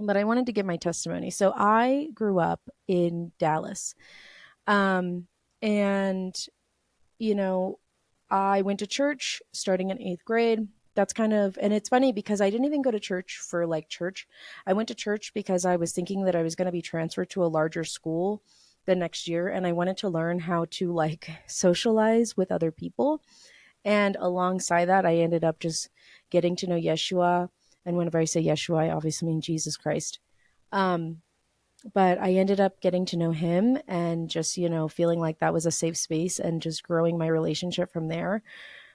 but I wanted to give my testimony. So I grew up in Dallas. Um, and, you know, I went to church starting in eighth grade. That's kind of, and it's funny because I didn't even go to church for like church. I went to church because I was thinking that I was going to be transferred to a larger school the next year. And I wanted to learn how to like socialize with other people. And alongside that, I ended up just getting to know Yeshua. And whenever I say Yeshua, I obviously mean Jesus Christ. Um, but I ended up getting to know him and just, feeling like that was a safe space and just growing my relationship from there.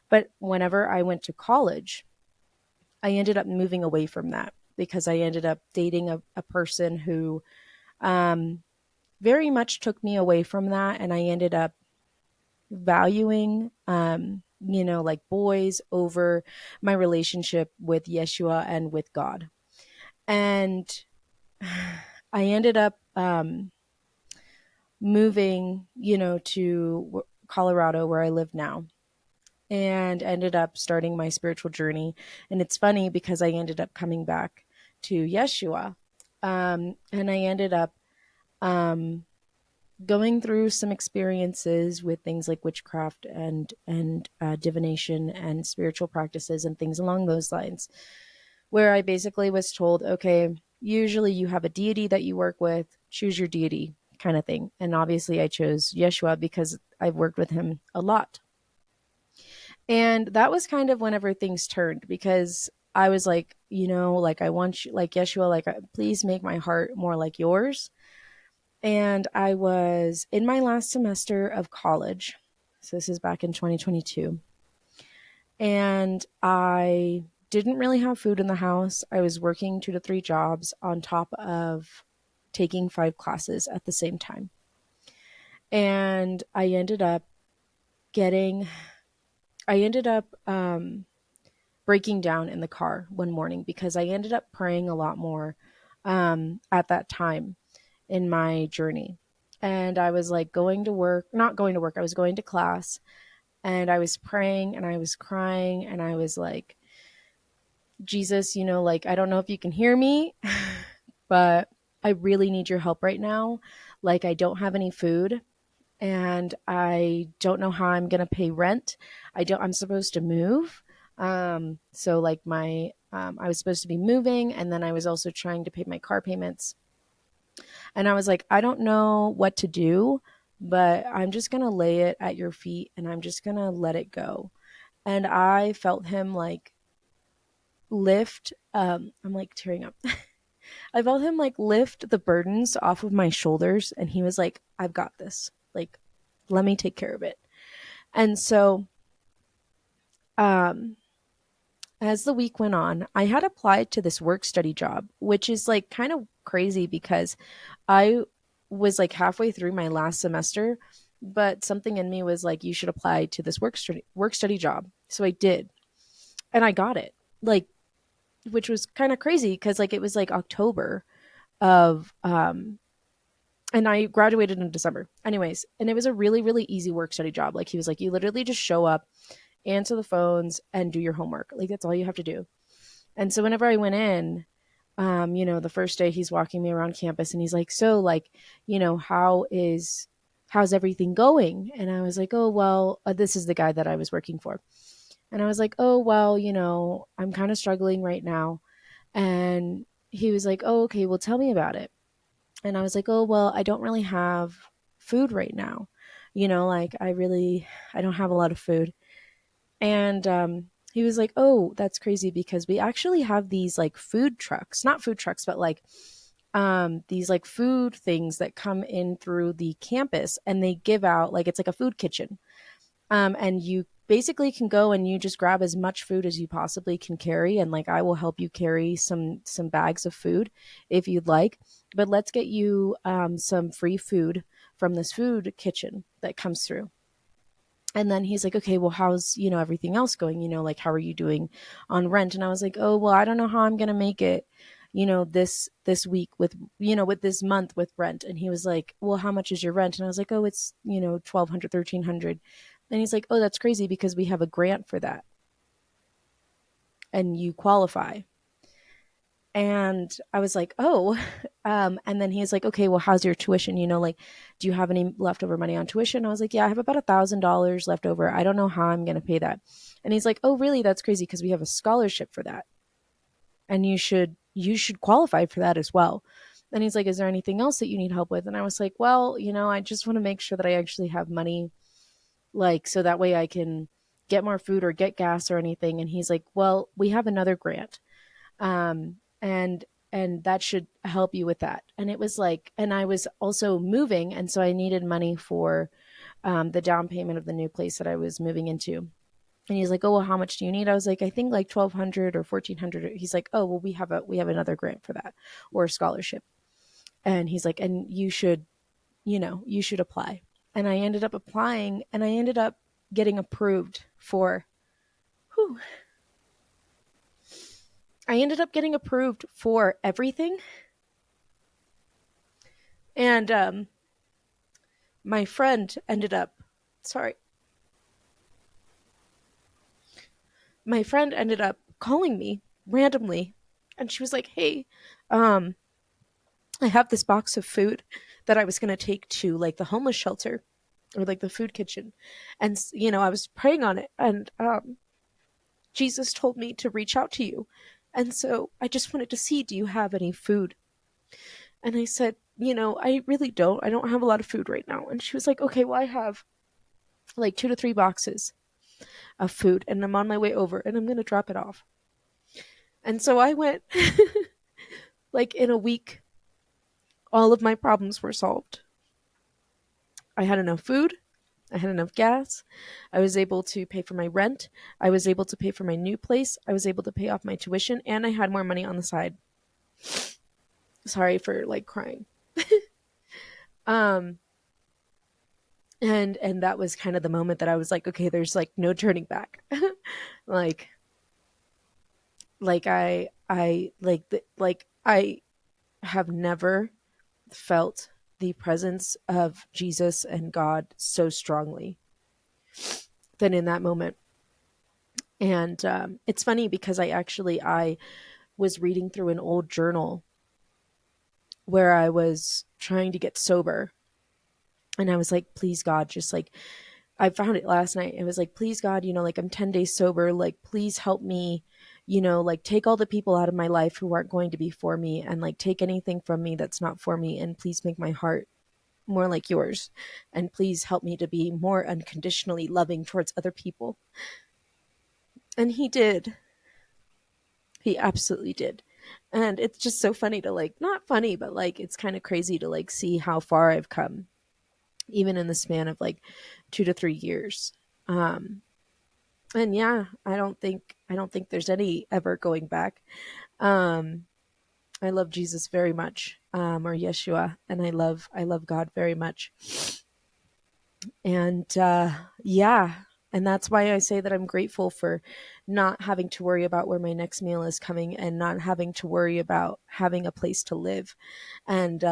But whenever I went to college, I ended up moving away from that because I ended up dating a person who um, very much took me away from that. And I ended up valuing, like boys over my relationship with Yeshua and with God. And I ended up moving, to Colorado where I live now and ended up starting my spiritual journey. And it's funny because I ended up coming back to Yeshua. And I ended up um, going through some experiences with things like witchcraft and divination and spiritual practices and things along those lines, where I basically was told, okay, usually you have a deity that you work with, choose your deity kind of thing. And obviously I chose Yeshua because I've worked with him a lot. And that was kind of whenever things turned because I was like, like I want you, like Yeshua, like please make my heart more like yours. And I was in my last semester of college. So this is back in 2022. And I didn't really have food in the house. I was working 2 to 3 jobs on top of taking 5 classes at the same time. And getting, I ended up breaking down in the car one morning because I ended up praying a lot more at that time in my journey. And I was like going to work, not going to work, I was going to class and I was praying and I was crying and I was like, Jesus, like, I don't know if you can hear me, but I really need your help right now. Like, I don't have any food and I don't know how I'm going to pay rent. I'm supposed to move. So like I was supposed to be moving and then I was also trying to pay my car payments. And I was like, I don't know what to do, but I'm just going to lay it at your feet and I'm just going to let it go. And I felt him like lift, I'm like tearing up. I felt him like lift the burdens off of my shoulders. And he was like, I've got this. Like, let me take care of it. And so, um, as the week went on, I had applied to this work study job, which is like kind of crazy because I was like halfway through my last semester, but something in me was like, you should apply to this work study job. So I did, and I got it. Like, which was kind of crazy because like it was like October of and I graduated in December. Anyways, and it was a really, really easy work study job. Like he was like, you literally just show up, answer the phones, and do your homework. Like that's all you have to do. And so whenever I went in, the first day he's walking me around campus and he's like, so like, how's everything going? And I was like, oh well, this is the guy that I was working for. And I was like, oh well, I'm kind of struggling right now. And he was like, oh okay, well tell me about it. And I was like, oh well, I don't really have food right now. Like I don't have a lot of food. And he was like, oh, that's crazy because we actually have these like food trucks, not food trucks, but like these like food things that come in through the campus and they give out like it's like a food kitchen. And you basically can go and you just grab as much food as you possibly can carry and like I will help you carry some bags of food if you'd like, but let's get you some free food from this food kitchen that comes through. And then he's like, okay, well, how's, everything else going? Like, how are you doing on rent? And I was like, oh, well, I don't know how I'm going to make it, this week with, with this month with rent. And he was like, well, how much is your rent? And I was like, oh, it's, 1,200, 1,300. And he's like, oh, that's crazy because we have a grant for that and you qualify. And I was like, oh. And then he's like, okay, well, how's your tuition? Like, do you have any leftover money on tuition? I was like, yeah, I have about $1,000 left over. I don't know how I'm going to pay that. And he's like, oh, really? That's crazy because we have a scholarship for that. And you should qualify for that as well. And he's like, is there anything else that you need help with? And I was like, well, I just want to make sure that I actually have money, like, so that way I can get more food or get gas or anything. And he's like, well, we have another grant. And that should help you with that. And it was like, and I was also moving, and so I needed money for the down payment of the new place that I was moving into. And he's like, oh, well, how much do you need? I was like, I think like 1,200 or 1,400. He's like, oh, well, we have another grant for that, or a scholarship. And he's like, and you should apply. And I ended up applying, and I ended up getting approved for whew, I ended up getting approved for everything. And my friend ended up, sorry, my friend ended up calling me randomly, and she was like, hey, um, I have this box of food that I was going to take to like the homeless shelter or like the food kitchen. And, I was praying on it, and Jesus told me to reach out to you. And so I just wanted to see, do you have any food? And I said, I really don't. I don't have a lot of food right now. And she was like, okay, well, I have like 2 to 3 boxes of food, and I'm on my way over, and I'm going to drop it off. And so I went, like, in a week, all of my problems were solved. I had enough food. I had enough gas. I was able to pay for my rent. I was able to pay for my new place. I was able to pay off my tuition, and I had more money on the side. Sorry for like crying. Um, and that was kind of the moment that I was like, okay, there's like no turning back. like I have never felt the presence of Jesus and God so strongly than in that moment. And it's funny because I was reading through an old journal where I was trying to get sober, and I was like, please God, just like, I found it last night. It was like, please God, like, I'm 10 days sober. Like, please help me, like, take all the people out of my life who aren't going to be for me, and like take anything from me that's not for me. And please make my heart more like yours. And please help me to be more unconditionally loving towards other people. And he did. He absolutely did. And it's just so funny to like, not funny, but like, it's kind of crazy to like see how far I've come, even in the span of like 2 to 3 years. Um, and yeah, I don't think there's any ever going back. Um, I love Jesus very much, or Yeshua, and I love God very much. And yeah, and that's why I say that I'm grateful for not having to worry about where my next meal is coming, and not having to worry about having a place to live. And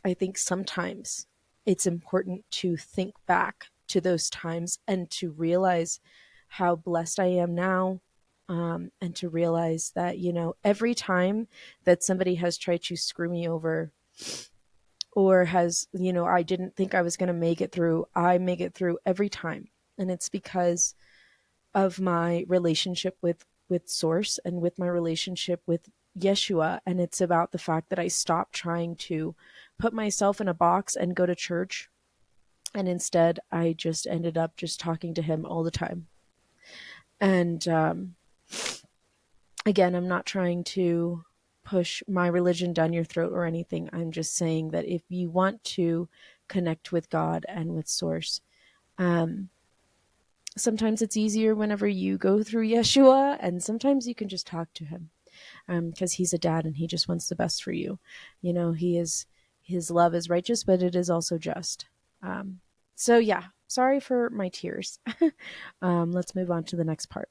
I think sometimes it's important to think back to those times and to realize how blessed I am now. And to realize that, every time that somebody has tried to screw me over, or has, I didn't think I was going to make it through, I make it through every time. And it's because of my relationship with Source, and with my relationship with Yeshua. And it's about the fact that I stopped trying to put myself in a box and go to church. And instead, I just ended up just talking to him all the time. And again, I'm not trying to push my religion down your throat or anything. I'm just saying that if you want to connect with God and with Source, um, sometimes it's easier whenever you go through Yeshua, and sometimes you can just talk to him, because he's a dad and he just wants the best for you. His love is righteous, but it is also just. So yeah, sorry for my tears. Let's move on to the next part.